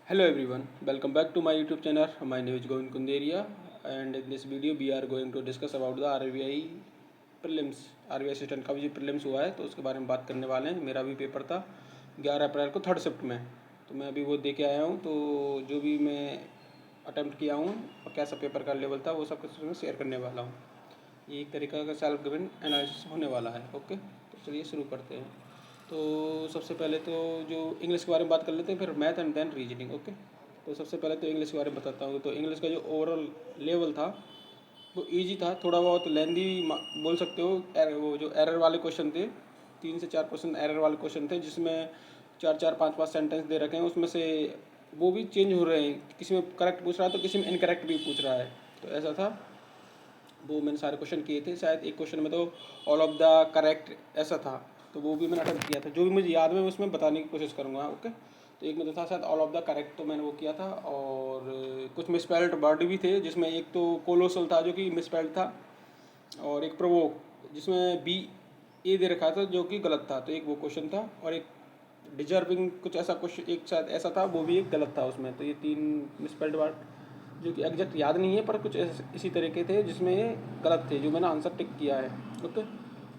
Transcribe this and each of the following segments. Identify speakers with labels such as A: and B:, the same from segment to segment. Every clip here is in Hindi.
A: Hello everyone, welcome back to my YouTube channel. My name is Govind Kunderia, and in this video we are going to discuss about the RBI prelims. RBI assistant का भी जो prelims हुआ है तो उसके बारे में बात करने वाले हैं। मेरा भी पेपर था 11 अप्रैल को थर्ड शिफ्ट में, तो मैं अभी वो दे के आया हूँ। तो जो भी मैं अटैम्प्ट किया हूँ और कैसा पेपर का लेवल था वो सब कुछ मैं शेयर करने वाला हूँ। ये एक तरीका का सेल्फ गिवन एनालिसिस होने वाला है। ओके, तो चलिए शुरू करते हैं। तो सबसे पहले तो जो इंग्लिश के बारे में बात कर लेते हैं, फिर math and then reasoning. Okay, तो सबसे पहले तो इंग्लिश के बारे में बताता हूँ। तो इंग्लिश का जो ओवरऑल लेवल था वो इजी था, थोड़ा बहुत लेंदी बोल सकते हो। वो जो एरर वाले क्वेश्चन थे, 3 से 4% एरर वाले क्वेश्चन थे, जिसमें 4-4 5-5 सेंटेंस दे रखे हैं। उसमें से वो भी चेंज हो रहे हैं, किसी में करेक्ट पूछ रहा है तो किसी में इनकरेक्ट भी पूछ रहा है। तो ऐसा था, वो मैंने सारे क्वेश्चन किए थे। शायद एक क्वेश्चन में तो ऑल ऑफ द करेक्ट ऐसा था, तो वो भी मैंने अटेम्प्ट किया था। जो भी मुझे याद में उसमें बताने की कोशिश करूँगा। ओके, तो एक में तो था शायद ऑल ऑफ द करेक्ट, तो मैंने वो किया था। और कुछ मिसपेल्ड वर्ड भी थे, जिसमें एक तो कोलोसल था जो कि मिसपेल्ड था, और एक प्रोवोक जिसमें बी ए दे रखा था जो कि गलत था। तो एक वो क्वेश्चन था, और एक डिजर्विंग कुछ ऐसा क्वेश्चन एक शायद ऐसा था, वो भी एक गलत था उसमें। तो ये 3 मिसपेल्ड वर्ड जो कि एग्जैक्ट याद नहीं है, पर कुछ इसी तरह के थे जिसमें ये गलत थे, जो मैंने आंसर टिक किया है। ओके,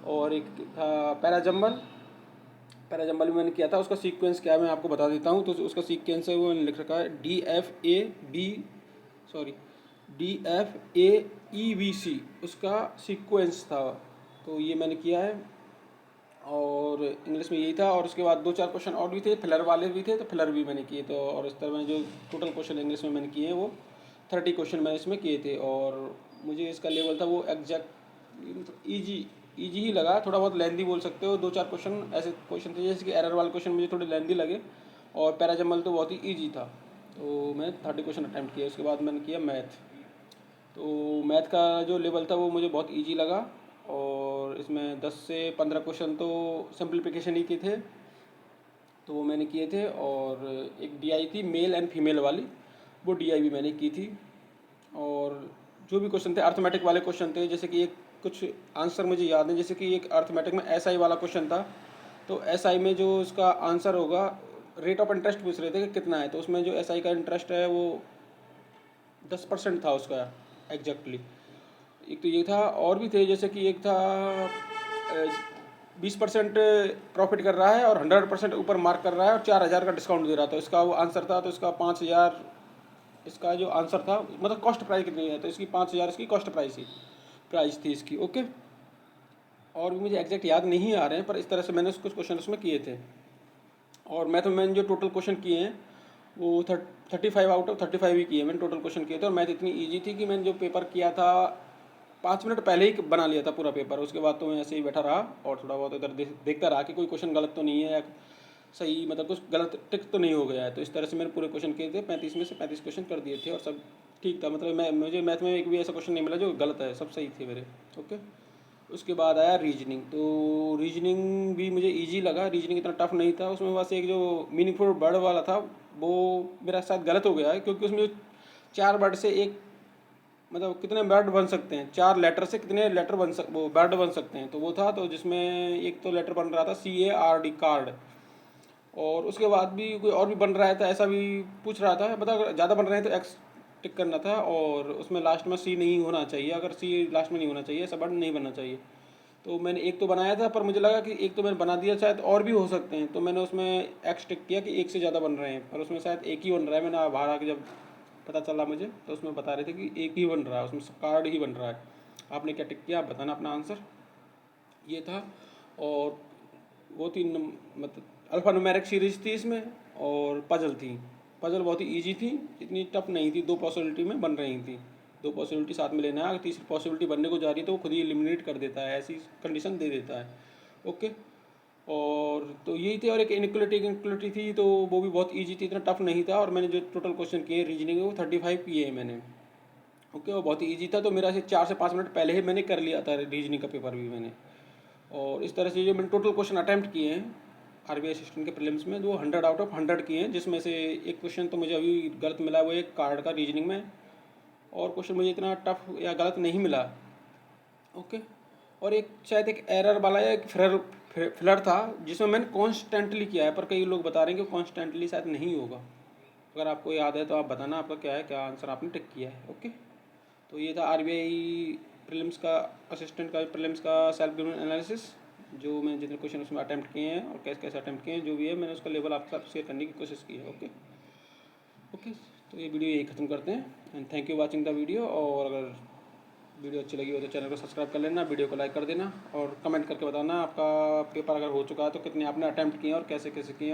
A: और एक था पैराजम्बल। पैराजम्बल भी मैंने किया था। उसका सीक्वेंस क्या है मैं आपको बता देता हूँ। तो उसका सीक्वेंस है वो मैंने लिख रखा है DFAEVC, उसका सीक्वेंस था। तो ये मैंने किया है, और इंग्लिश में यही था। और उसके बाद 2-4 क्वेश्चन और भी थे, फिलर वाले भी थे, तो फिलर भी मैंने किए। तो और इस तरह मैंने जो टोटल क्वेश्चन इंग्लिश में मैंने किए हैं वो 30 क्वेश्चन मैंने इसमें किए थे। और मुझे इसका लेवल था वो एग्जैक्ट ईजी ईजी ही लगा। थोड़ा बहुत लेंदी बोल सकते हो, 2-4 क्वेश्चन ऐसे क्वेश्चन थे जैसे कि एरर वाले क्वेश्चन मुझे थोड़े लेंदी लगे, और पैराजम्बल तो बहुत ही ईजी था। तो मैं 30 क्वेश्चन अटैम्प्ट किया। उसके बाद मैंने किया मैथ। तो मैथ का जो लेवल था वो मुझे बहुत इजी लगा, और इसमें 10 से 15 क्वेश्चन तो सिंप्लीफिकेशन ही के थे, तो वो मैंने किए थे। और एक डीआई थी मेल एंड फीमेल वाली, वो डीआई भी मैंने की थी। और जो भी क्वेश्चन थे अर्थमेटिक वाले क्वेश्चन थे, जैसे कि एक कुछ आंसर मुझे याद है, जैसे कि एक अर्थमेटिक में एसआई वाला क्वेश्चन था। तो एसआई में जो उसका आंसर होगा, रेट ऑफ इंटरेस्ट पूछ रहे थे कि कितना है। तो उसमें जो एसआई का इंटरेस्ट है वो 10% था उसका एग्जैक्टली। एक तो ये था, और भी थे, जैसे कि एक था 20% प्रॉफिट कर रहा है और 100% ऊपर मार्क कर रहा है और 4,000 का डिस्काउंट दे रहा था। इसका वो आंसर था, तो इसका 5,000 इसका जो आंसर था, मतलब कॉस्ट प्राइस कितनी है, तो इसकी 5,000 इसकी कॉस्ट प्राइस थी इसकी। ओके, और भी मुझे एग्जैक्ट याद नहीं आ रहे हैं, पर इस तरह से मैंने कुछ क्वेश्चन उसमें किए थे। और मैथ में मैंने जो टोटल क्वेश्चन किए हैं वो 35 आउट ऑफ 35 ही किए मैंने टोटल क्वेश्चन किए थे। और मैथ इतनी ईजी थी कि मैंने जो पेपर किया था 5 मिनट पहले ही बना लिया था पूरा पेपर। उसके बाद तो मैं ऐसे ही बैठा रहा और थोड़ा बहुत इधर देखता रहा कि कोई क्वेश्चन गलत तो नहीं है, या सही, मतलब कुछ गलत टिक तो नहीं हो गया है। तो इस तरह से मैंने पूरे क्वेश्चन किए थे, 35 में से 35 क्वेश्चन कर दिए थे, और सब ठीक था। मतलब मुझे मैथ में एक भी ऐसा क्वेश्चन नहीं मिला जो गलत है, सब सही थे मेरे। ओके, उसके बाद आया रीजनिंग। तो रीजनिंग भी मुझे इजी लगा, रीजनिंग इतना टफ नहीं था। उसमें बस एक जो मीनिंगफुल वर्ड वाला था वो मेरा शायद गलत हो गया है, क्योंकि उसमें 4 वर्ड से एक, मतलब कितने वर्ड बन सकते हैं, 4 लेटर से कितने लेटर वो वर्ड बन सकते हैं, तो वो था। तो जिसमें एक तो लेटर बन रहा था CARD, कार्ड। और उसके बाद भी कोई और भी बन रहा है, तो ऐसा भी पूछ रहा था, मतलब अगर ज़्यादा बन रहे हैं तो एक्स टिक करना था, और उसमें लास्ट में सी नहीं होना चाहिए। अगर सी लास्ट में नहीं होना चाहिए, ऐसा वर्ड नहीं बनना चाहिए। तो मैंने एक तो बनाया था, पर मुझे लगा कि एक तो मैंने बना दिया, शायद और भी हो सकते हैं। तो मैंने उसमें एक्स टिक किया कि एक से ज़्यादा बन रहे हैं, पर उसमें शायद एक ही बन रहा है। मैंने बाहर आके जब पता चला मुझे, तो उसमें बता रहे थे कि एक ही बन रहा है, उसमें कार्ड ही बन रहा है। आपने क्या टिक किया, आप बताना अपना आंसर। ये था। और वो थी मतलब अल्फ़ा न्यूमेरिक सीरीज थी इसमें, और पजल थी। पजल बहुत ही ईजी थी, इतनी टफ नहीं थी, 2 पॉसिबिलिटी में बन रही थी। 2 पॉसिबिलिटी साथ में लेना है, अगर तीसरी पॉसिबिलिटी बनने को जा रही है तो वो खुद ही एलिमिनेट कर देता है, ऐसी कंडीशन दे देता है। ओके, और तो यही थे। और एक इनक्वलिटी थी, तो वो भी बहुत ईजी थी, इतना टफ नहीं था। और मैंने जो टोटल क्वेश्चन किए रीजनिंग वो 35 किए हैं मैंने। ओके, वो बहुत ही ईजी था, तो मेरा से 4 से 5 मिनट पहले ही मैंने कर लिया था रीजनिंग का पेपर भी मैंने। और इस तरह से जो मैंने टोटल क्वेश्चन अटैम्प्ट किए हैं आरबीआई असिस्टेंट के प्रीलिम्स में, वो 100 आउट ऑफ 100 किए हैं। जिसमें से एक क्वेश्चन तो मुझे अभी गलत मिला, वो एक कार्ड का रीजनिंग में। और क्वेश्चन मुझे इतना टफ या गलत नहीं मिला। ओके, और एक शायद एक एरर वाला या एक फिलर था, जिसमें मैंने कॉन्स्टेंटली किया है, पर कई लोग बता रहे हैं कि कॉन्स्टेंटली शायद नहीं होगा। अगर आपको याद है तो आप बताना आपका क्या है, क्या आंसर आपने टिक किया है। ओके, तो ये था RBI प्रीलिम्स का, असिस्टेंट का प्रीलिम्स का सेल्फ गिवन एनालिसिस, जो मैंने जितने क्वेश्चन उसमें अटैम्प्ट किए हैं और कैसे कैसे अटैम्प्ट किए हैं, जो भी है मैंने उसका लेवल आपके साथ शेयर करने की कोशिश की है। ओके ओके, तो ये वीडियो यही ख़त्म करते हैं and thank you watching the video. और अगर वीडियो अच्छी लगी हो तो चैनल को सब्सक्राइब कर लेना, वीडियो को लाइक कर देना और कमेंट करके बताना आपका पेपर अगर हो चुका है तो कितने आपने अटैम्प्ट किए और कैसे कैसे किए।